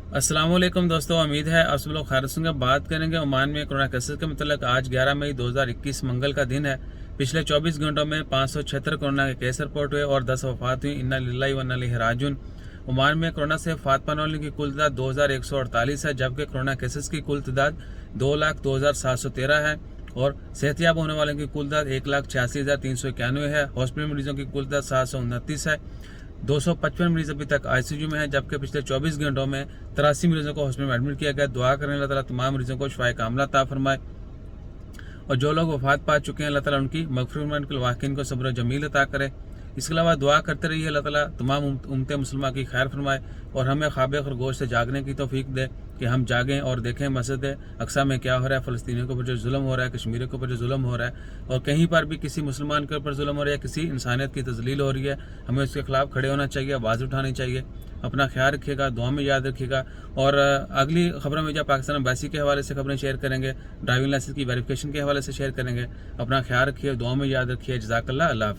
अस्सलाम वालेकुम दोस्तों, उम्मीद है आप सब लोग खैरियत से होंगे। बात करेंगे ओमान में कोरोना केसेस के मतलब। आज 11 मई 2021 मंगल का दिन है। पिछले 24 घंटों में 576 कोरोना के केस रिपोर्ट हुए और 10 वफात हुई। इन्ना लिल्लाहि व इन्ना इलैहि राजिऊन। ओमान में कोरोना से वफात पाने वालों की कुल तादाद 2148 है, जबकि कोरोना केसेस की कुल तादाद 2,02,713 है और सेहतियाब होने वालों की कुल तादाद 1,86,391 है। हॉस्पिटल मरीजों की कुल तादाद 729 है। 255 मरीज अभी तक आईसीयू में है, जबकि पिछले 24 घंटों में 83 मरीजों को हॉस्पिटल में एडमिट किया गया। दुआ करें अल्लाह ताला तमाम मरीजों को शिफाए कामिला अता फरमाए और जो लोग वफात पा चुके हैं अल्लाह ताला उनकी मगफिरत वाकिन को सब्र जमील अता करे। इसके अलावा दुआ करते रहिए अल्लाह ताला तमाम उम्मत मुसलमान की खैर फरमाए और हमें ख्वाब खरगोश से जागने की तौफीक दे कि हम जागें और देखें मस्जिद अक्सा में क्या हो रहा है, फ़लस्तीनियों के ऊपर जो जुल्म हो रहा है, कश्मीरियों के ऊपर जो जुल्म हो रहा है और कहीं पर भी किसी मुसलमान के ऊपर जुल्म हो रहा है, किसी इंसानियत की तजलील हो रही है, हमें उसके खिलाफ खड़े होना चाहिए, आवाज़ उठानी चाहिए। अपना ख्याल रखिएगा, दुआ में याद रखिएगा। और अगली खबरों में जब पाकिस्तान एम्बेसी के हवाले से खबरें शेयर करेंगे, ड्राइविंग लाइसेंस की वेरिफिकेशन के हवाले से शेयर करेंगे। अपना ख्याल रखिए, दुआ में याद रखिए। जज़ाकल्लाह। अल्लाह हाफ़िज़।